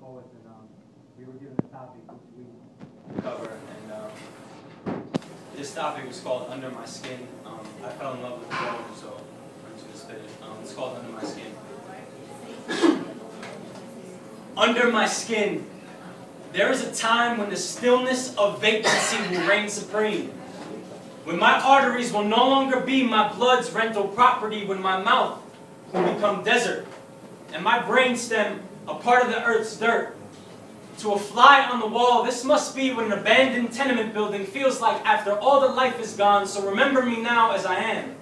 poets, and we were given a topic which we cover, and this topic was called Under My Skin. I fell in love with the poem, so I'm just going to spit it. It's called Under My Skin. Under my skin, there is a time when the stillness of vacancy will reign supreme. When my arteries will no longer be my blood's rental property, when my mouth will become desert, and my brainstem a part of the earth's dirt. To a fly on the wall, this must be what an abandoned tenement building feels like after all the life is gone, so remember me now as I am.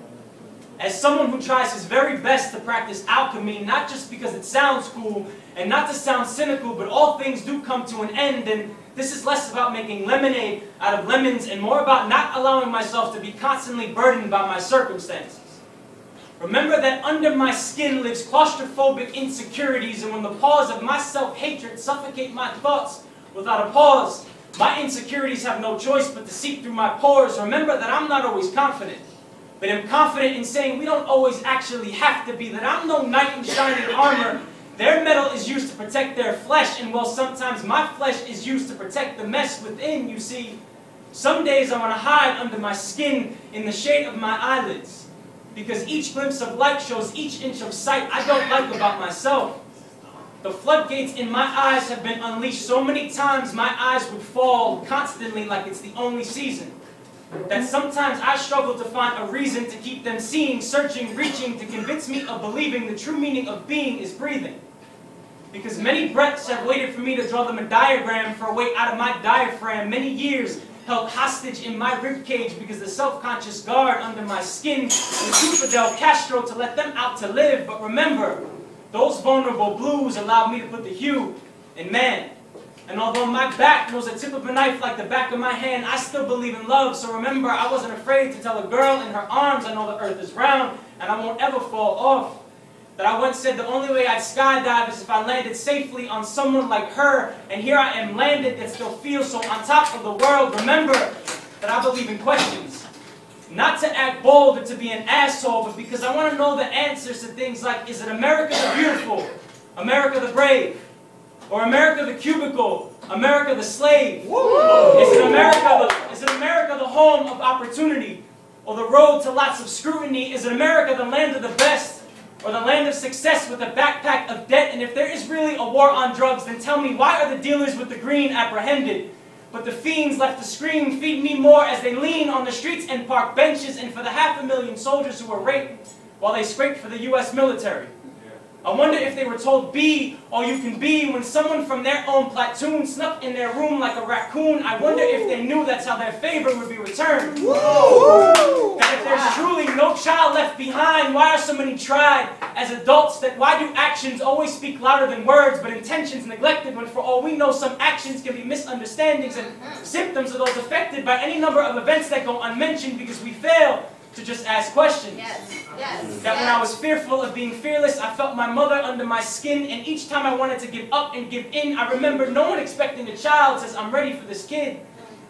As someone who tries his very best to practice alchemy, not just because it sounds cool, and not to sound cynical, but all things do come to an end, and this is less about making lemonade out of lemons and more about not allowing myself to be constantly burdened by my circumstances. Remember that under my skin lives claustrophobic insecurities, and when the paws of my self-hatred suffocate my thoughts without a pause, my insecurities have no choice but to seep through my pores. Remember that I'm not always confident, but I'm confident in saying we don't always actually have to be, that I'm no knight in shining armor. Their metal is used to protect their flesh, and while sometimes my flesh is used to protect the mess within, you see, some days I want to hide under my skin in the shade of my eyelids, because each glimpse of light shows each inch of sight I don't like about myself. The floodgates in my eyes have been unleashed so many times my eyes would fall constantly like it's the only season, that sometimes I struggle to find a reason to keep them seeing, searching, reaching to convince me of believing the true meaning of being is breathing. Because many breaths have waited for me to draw them a diagram for a way out of my diaphragm. Many years held hostage in my ribcage because the self-conscious guard under my skin was too Fidel Castro to let them out to live. But remember, those vulnerable blues allowed me to put the hue in man. And although my back knows a tip of a knife like the back of my hand, I still believe in love. So remember, I wasn't afraid to tell a girl in her arms, I know the earth is round and I won't ever fall off. That I once said the only way I'd skydive is if I landed safely on someone like her. And here I am landed that still feels so on top of the world. Remember that I believe in questions. Not to act bold or to be an asshole, but because I want to know the answers to things like, is it America the beautiful, America the brave, or America the cubicle, America the slave? Is it America the home of opportunity, or the road to lots of scrutiny? Is it America the land of the best, or the land of success with a backpack of debt? And if there is really a war on drugs, then tell me, why are the dealers with the green apprehended, but the fiends left to scream, feed me more, as they lean on the streets and park benches? And for the 500,000 soldiers who were raped while they scraped for the U.S. military, I wonder if they were told, be all you can be, when someone from their own platoon snuck in their room like a raccoon. I wonder if they knew that's how their favor would be returned. That if there's truly no child left behind, why are so many tried as adults? That why do actions always speak louder than words, but intentions neglected, when for all we know some actions can be misunderstandings and symptoms of those affected by any number of events that go unmentioned because we fail to just ask questions. That when I was fearful of being fearless, I felt my mother under my skin, and each time I wanted to give up and give in, I remembered no one expecting a child says, I'm ready for this kid,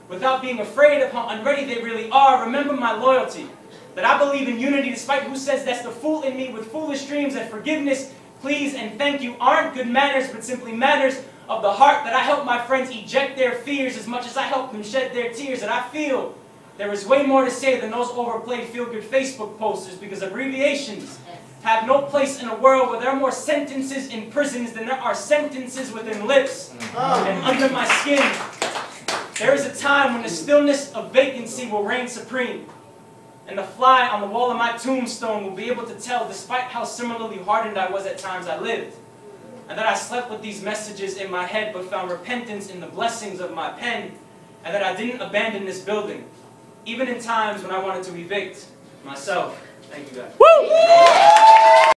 without being afraid of how unready they really are. Remember my loyalty, that I believe in unity despite who says that's the fool in me, with foolish dreams that forgiveness, please, and thank you aren't good manners, but simply matters of the heart. That I help my friends eject their fears as much as I help them shed their tears. That I feel there is way more to say than those overplayed feel-good Facebook posters, because abbreviations have no place in a world where there are more sentences in prisons than there are sentences within lips. And under my skin, there is a time when the stillness of vacancy will reign supreme, and the fly on the wall of my tombstone will be able to tell, despite how similarly hardened I was at times I lived, and that I slept with these messages in my head but found repentance in the blessings of my pen, and that I didn't abandon this building, even in times when I wanted to evict myself. Thank you guys. Woo!